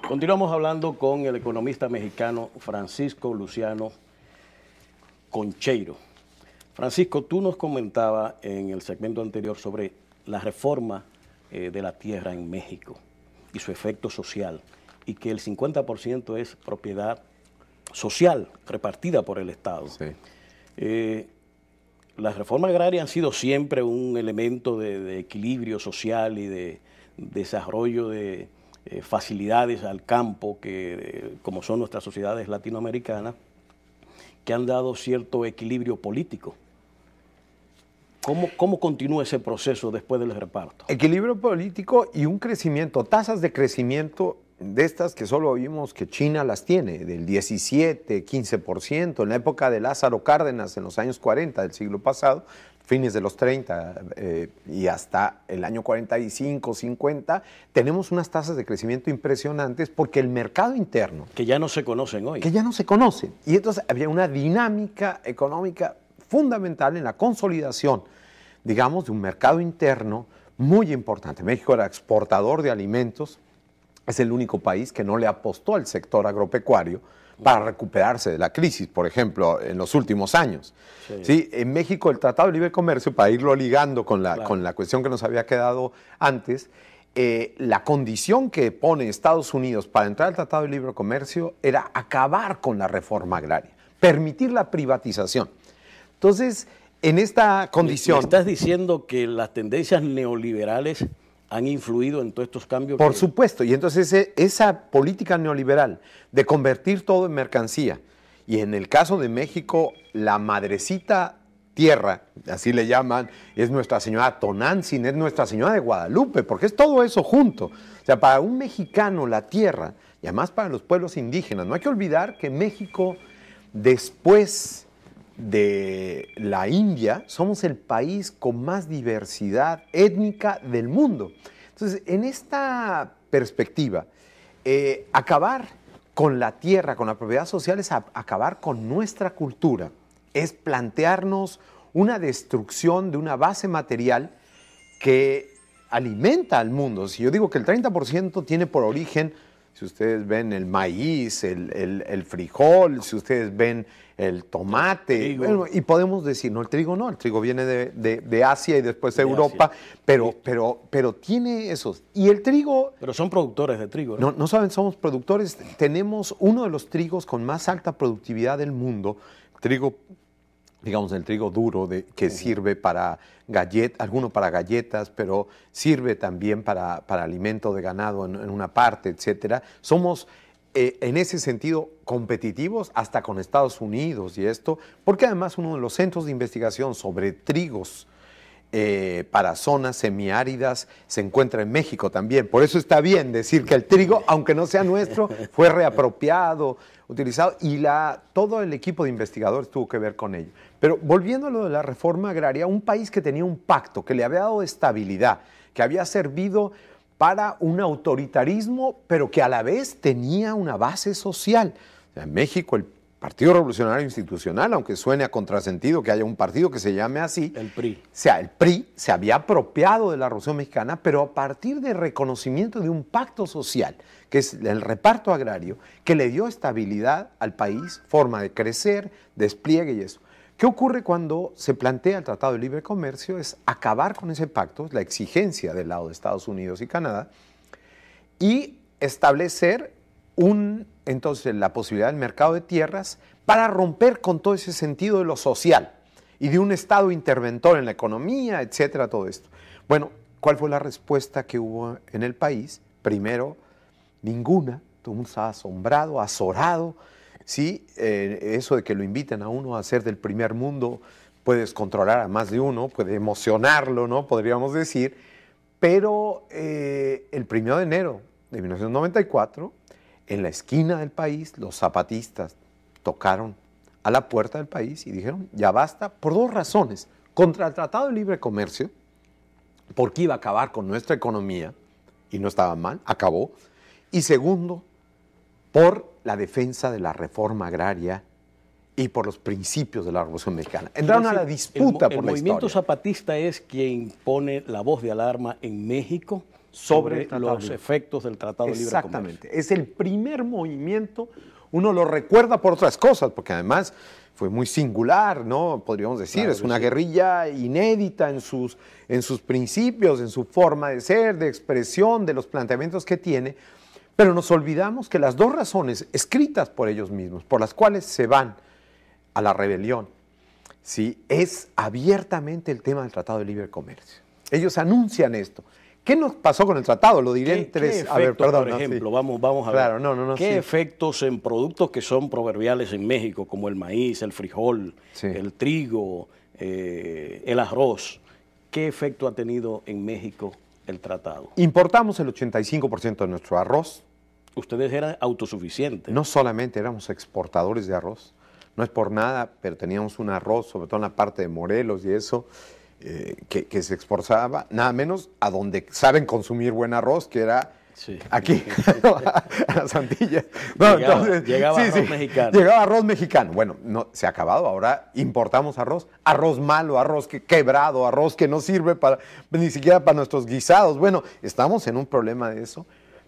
Continuamos hablando con el economista mexicano Francisco Luciano Concheiro. Francisco, tú nos comentabas en el segmento anterior sobre la reforma de la tierra en México y su efecto social, y que el 50% es propiedad social repartida por el Estado. Sí. Las reformas agrarias han sido siempre un elemento de equilibrio social y de desarrollo de facilidades al campo, como son nuestras sociedades latinoamericanas, que han dado cierto equilibrio político. ¿Cómo continúa ese proceso después del reparto? Equilibrio político y un crecimiento, tasas de crecimiento de estas que solo vimos que China las tiene, del 17, 15%, en la época de Lázaro Cárdenas, en los años 40 del siglo pasado, fines de los 30 y hasta el año 45, 50, tenemos unas tasas de crecimiento impresionantes porque el mercado interno... Que ya no se conocen hoy. Que ya no se conocen. Y entonces había una dinámica económica fundamental en la consolidación, digamos, de un mercado interno muy importante. México era exportador de alimentos, es el único país que no le apostó al sector agropecuario para recuperarse de la crisis, por ejemplo, en los últimos años. Sí. ¿Sí? En México el Tratado de Libre Comercio, para irlo ligando con la cuestión que nos había quedado antes, la condición que pone Estados Unidos para entrar al Tratado de Libre Comercio era acabar con la reforma agraria, permitir la privatización. Entonces, en esta condición... ¿Me estás diciendo que las tendencias neoliberales han influido en todos estos cambios? Por supuesto, y entonces esa política neoliberal de convertir todo en mercancía, y en el caso de México, la madrecita tierra, así le llaman, es Nuestra Señora Tonantzin, es Nuestra Señora de Guadalupe, porque es todo eso junto. O sea, para un mexicano la tierra, y además para los pueblos indígenas, no hay que olvidar que México, después de la India, somos el país con más diversidad étnica del mundo. Entonces, en esta perspectiva, acabar con la tierra, con la propiedad social, es acabar con nuestra cultura, es plantearnos una destrucción de una base material que alimenta al mundo. Si yo digo que el 30% tiene por origen, si ustedes ven el maíz, el frijol, si ustedes ven el tomate, bueno, y podemos decir, no, el trigo viene de Asia y después de Europa, pero tiene esos. Y el trigo... Pero son productores de trigo, ¿no? No saben, somos productores, tenemos uno de los trigos con más alta productividad del mundo, trigo, digamos, el trigo duro que sirve para alguno para galletas, pero sirve también para alimento de ganado en una parte, etcétera. Somos en ese sentido competitivos hasta con Estados Unidos y esto, porque además uno de los centros de investigación sobre trigos para zonas semiáridas se encuentra en México también. Por eso está bien decir que el trigo, aunque no sea nuestro, fue reapropiado, utilizado, y todo el equipo de investigadores tuvo que ver con ello. Pero volviendo a lo de la reforma agraria, un país que tenía un pacto, que le había dado estabilidad, que había servido para un autoritarismo, pero que a la vez tenía una base social. O sea, en México el Partido Revolucionario Institucional, aunque suene a contrasentido que haya un partido que se llame así, el PRI. O sea, el PRI se había apropiado de la Revolución Mexicana, pero a partir del reconocimiento de un pacto social, que es el reparto agrario, que le dio estabilidad al país, forma de crecer, despliegue y eso. ¿Qué ocurre cuando se plantea el Tratado de Libre Comercio? Es acabar con ese pacto, la exigencia del lado de Estados Unidos y Canadá, y establecer entonces la posibilidad del mercado de tierras para romper con todo ese sentido de lo social y de un Estado interventor en la economía, etcétera, todo esto. Bueno, ¿cuál fue la respuesta que hubo en el país? Primero, ninguna. Todo el mundo estaba asombrado, azorado. Sí, eso de que lo inviten a uno a ser del primer mundo, puedes controlar a más de uno, puede emocionarlo, ¿no? Podríamos decir. Pero el 1 de enero de 1994, en la esquina del país, los zapatistas tocaron a la puerta del país y dijeron, ya basta, por dos razones. Contra el Tratado de Libre Comercio, porque iba a acabar con nuestra economía, y no estaba mal, acabó. Y segundo, por la defensa de la reforma agraria y por los principios de la Revolución Mexicana. Entraron a la disputa por la historia. ¿El movimiento zapatista es quien pone la voz de alarma en México sobre el Tratado los de Libre. efectos del Tratado de Libre Comercio. Exactamente. Es el primer movimiento, uno lo recuerda por otras cosas, porque además fue muy singular, ¿no? Podríamos decir, Claro es que una sí. guerrilla inédita en sus principios, en su forma de ser, de expresión, de los planteamientos que tiene, pero nos olvidamos que las dos razones escritas por ellos mismos, por las cuales se van a la rebelión, ¿sí? Es abiertamente el tema del Tratado de Libre Comercio. Ellos anuncian esto. ¿Qué nos pasó con el tratado? Lo diré en tres. A ver, perdón, por ejemplo, sí. vamos a Claro, ver. no, ¿Qué sí. efectos en productos que son proverbiales en México, como el maíz, el frijol, Sí. el trigo, el arroz? ¿Qué efecto ha tenido en México el tratado? Importamos el 85% de nuestro arroz. Ustedes eran autosuficientes. No solamente éramos exportadores de arroz, no es por nada, pero teníamos un arroz, sobre todo en la parte de Morelos y eso, que se exportaba, nada menos a donde saben consumir buen arroz, que era Sí. aquí, a las Antillas. No, Llegaba arroz mexicano. Llegaba arroz mexicano. Bueno, no, se ha acabado, ahora importamos arroz malo, arroz quebrado, arroz que no sirve ni siquiera para nuestros guisados. Bueno, estamos en un problema de eso.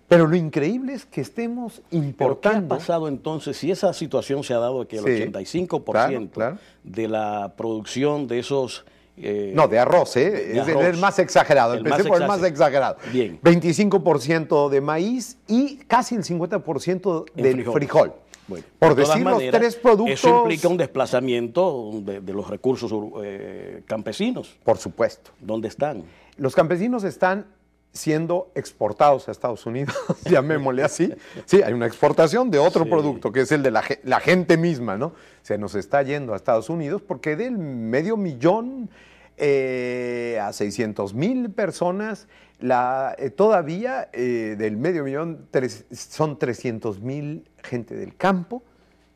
Pero lo increíble es que estemos importando. ¿Pero qué ha pasado entonces si esa situación se ha dado de que el Sí, 85% claro. de la producción de esos... no, de arroz, de es arroz. el más exagerado. El Empecé más por el más exagerado. Bien. 25% de maíz y casi el 50% En del frijol. Bueno, Por de todas decir los maneras, tres productos. Eso implica un desplazamiento de los recursos campesinos. Por supuesto. ¿Dónde están? Los campesinos están siendo exportados a Estados Unidos, llamémosle así. Sí, hay una exportación de otro Sí. producto, que es el de la gente misma, ¿no? Se nos está yendo a Estados Unidos porque del 500,000 a 600,000 personas, todavía del 500,000 son 300,000 gente del campo.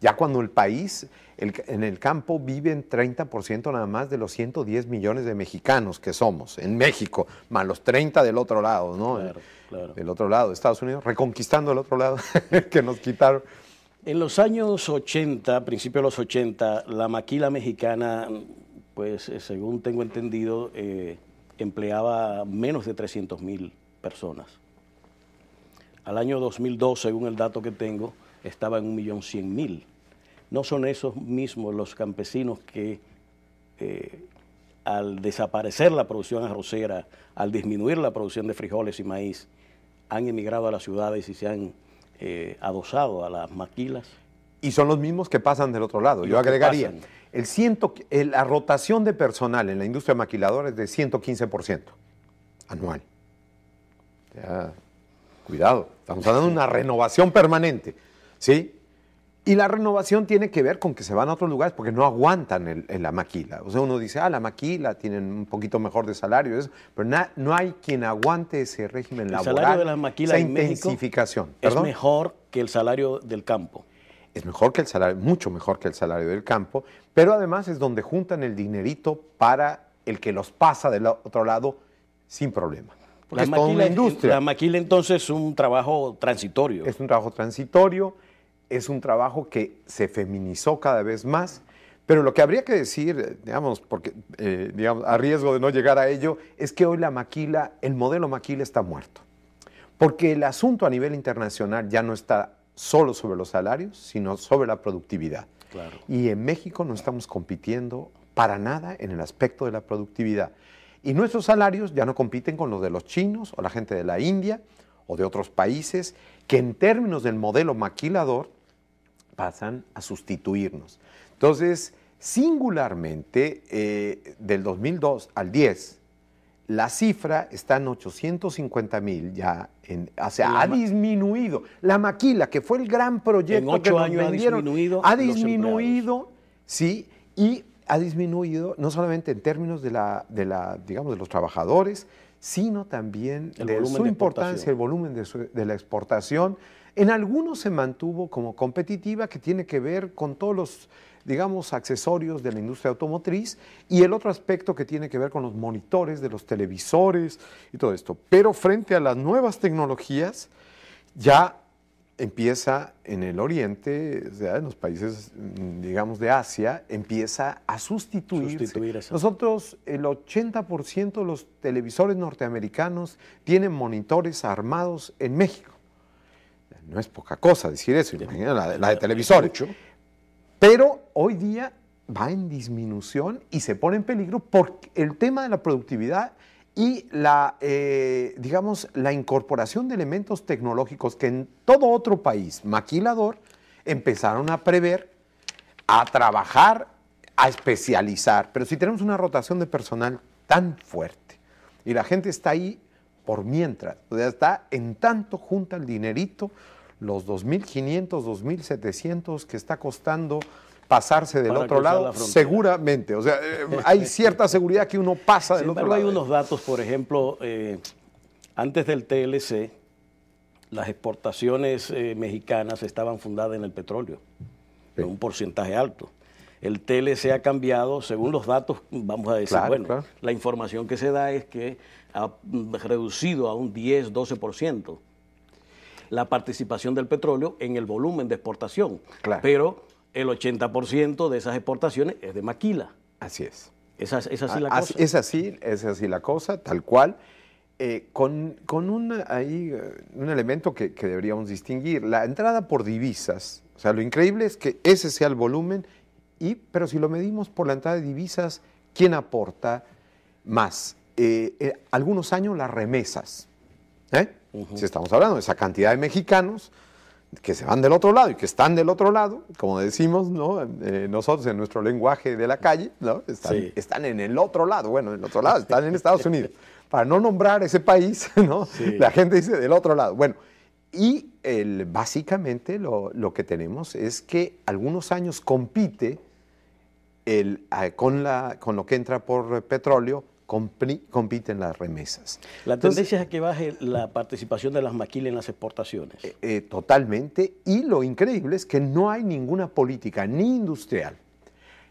Ya cuando el país, en el campo viven 30% nada más de los 110 millones de mexicanos que somos en México, más los 30 del otro lado, ¿no? Claro, claro. Del otro lado de Estados Unidos, reconquistando el otro lado que nos quitaron. En los años 80, principios de los 80, la maquila mexicana, pues según tengo entendido, empleaba menos de 300,000 personas. Al año 2002, según el dato que tengo, estaba en 1.100.000. No son esos mismos los campesinos que al desaparecer la producción arrocera, al disminuir la producción de frijoles y maíz, han emigrado a las ciudades y se han adosado a las maquilas. Y son los mismos que pasan del otro lado. Yo agregaría, la rotación de personal en la industria maquiladora es de 115% anual. Ya, cuidado, estamos hablando de una renovación permanente, ¿sí? Y la renovación tiene que ver con que se van a otros lugares porque no aguantan en la maquila. O sea, uno dice, la maquila tienen un poquito mejor de salario, eso, pero no hay quien aguante ese régimen laboral. El salario de las maquilas esa en México intensificación. es ¿Perdón? mejor que el salario del campo. Es mejor que el salario, mucho mejor que el salario del campo, pero además es donde juntan el dinerito para el que los pasa del otro lado sin problema. Porque es toda una industria. La maquila entonces es un trabajo transitorio. Es un trabajo transitorio, es un trabajo que se feminizó cada vez más, pero lo que habría que decir, digamos, porque digamos, a riesgo de no llegar a ello, es que hoy la maquila, el modelo maquila está muerto. Porque el asunto a nivel internacional ya no está solo sobre los salarios, sino sobre la productividad. Claro. Y en México no estamos compitiendo para nada en el aspecto de la productividad. Y nuestros salarios ya no compiten con los de los chinos o la gente de la India o de otros países que en términos del modelo maquilador pasan a sustituirnos. Entonces, singularmente, del 2002 al 10, la cifra está en 850,000 ya, o sea, ha disminuido. La maquila, que fue el gran proyecto en 8 que nos años vendieron, ha disminuido, sí, y ha disminuido no solamente en términos digamos, de los trabajadores, sino también de su importancia, el volumen de la exportación. En algunos se mantuvo como competitiva, que tiene que ver con todos los, digamos, accesorios de la industria automotriz, y el otro aspecto que tiene que ver con los monitores de los televisores y todo esto. Pero frente a las nuevas tecnologías, ya empieza en el oriente, o sea, en los países, digamos, de Asia, empieza a sustituir eso. Nosotros, el 80% de los televisores norteamericanos tienen monitores armados en México. No es poca cosa decir eso, imagínate la de televisores. Pero hoy día va en disminución y se pone en peligro porque el tema de la productividad y digamos, la incorporación de elementos tecnológicos que en todo otro país maquilador empezaron a prever, a trabajar, a especializar. Pero si tenemos una rotación de personal tan fuerte y la gente está ahí por mientras, o sea, está en tanto junta el dinerito, los 2.500, 2.700 que está costando pasarse del otro lado, seguramente. O sea, hay cierta seguridad que uno pasa del otro lado. Hay unos datos, por ejemplo, antes del TLC, las exportaciones mexicanas estaban fundadas en el petróleo, en un porcentaje alto. El TLC ha cambiado, según los datos, vamos a decir, la información que se da es que ha reducido a un 10, 12% la participación del petróleo en el volumen de exportación. Pero el 80% de esas exportaciones es de maquila. Así es. ¿Es así la cosa? Es así la cosa, tal cual. Con un elemento que deberíamos distinguir. La entrada por divisas. O sea, lo increíble es que ese sea el volumen, pero si lo medimos por la entrada de divisas, ¿quién aporta más? Algunos años las remesas. Si estamos hablando de esa cantidad de mexicanos que se van del otro lado y que están del otro lado, como decimos, ¿no? Nosotros en nuestro lenguaje de la calle, ¿no? Están en el otro lado, bueno, en el otro lado, están en Estados Unidos. Para no nombrar ese país, ¿no? La gente dice del otro lado. Bueno, y básicamente lo que tenemos es que algunos años compite con lo que entra por petróleo, compiten las remesas. La tendencia es a que baje la participación de las maquilas en las exportaciones. Totalmente, y lo increíble es que no hay ninguna política ni industrial,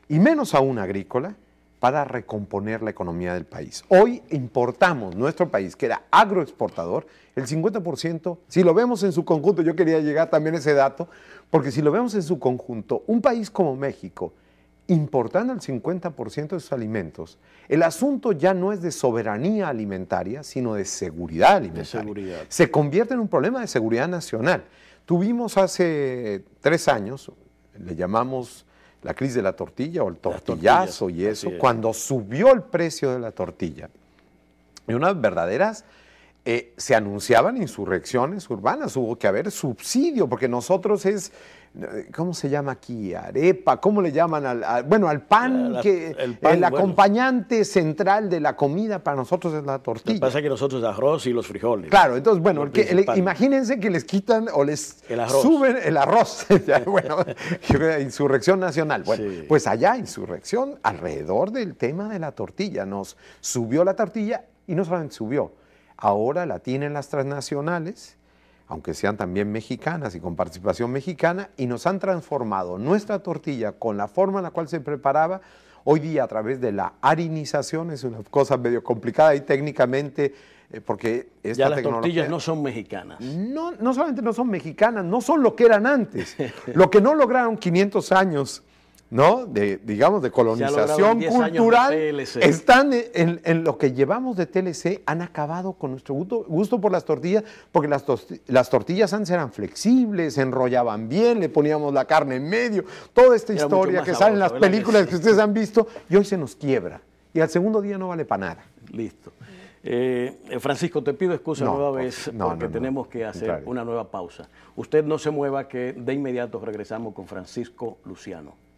y menos aún agrícola, para recomponer la economía del país. Hoy importamos nuestro país, que era agroexportador, el 50%, si lo vemos en su conjunto, yo quería llegar también a ese dato, porque si lo vemos en su conjunto, un país como México, importando el 50% de sus alimentos, el asunto ya no es de soberanía alimentaria, sino de seguridad alimentaria. Se convierte en un problema de seguridad nacional. Tuvimos hace 3 años, le llamamos la crisis de la tortilla o el tortillazo y eso, cuando subió el precio de la tortilla. Y unas verdaderas, se anunciaban insurrecciones urbanas, hubo que haber subsidio, porque nosotros ¿cómo se llama aquí? Arepa, ¿cómo le llaman al pan? El acompañante central de la comida para nosotros es la tortilla. Lo que pasa es que nosotros es arroz y los frijoles. Claro, entonces, bueno, imagínense que les quitan o les suben el arroz. Bueno, insurrección nacional. Bueno, pues allá insurrección alrededor del tema de la tortilla. Nos subió la tortilla y no solamente subió, ahora la tienen las transnacionales, aunque sean también mexicanas y con participación mexicana, y nos han transformado nuestra tortilla con la forma en la cual se preparaba, hoy día a través de la harinización, es una cosa medio complicada y técnicamente, porque esta ya las tortillas no son mexicanas. No solamente no son mexicanas, no son lo que eran antes, lo que no lograron 500 años, ¿no? De colonización cultural, están en lo que llevamos de TLC, han acabado con nuestro gusto por las tortillas, porque las tortillas antes eran flexibles, se enrollaban bien, le poníamos la carne en medio, toda esta historia que sale en las películas que ustedes han visto, y hoy se nos quiebra, y al segundo día no vale para nada. Listo. Francisco, te pido excusa nueva vez porque tenemos que hacer una nueva pausa. Usted no se mueva, que de inmediato regresamos con Francisco Luciano.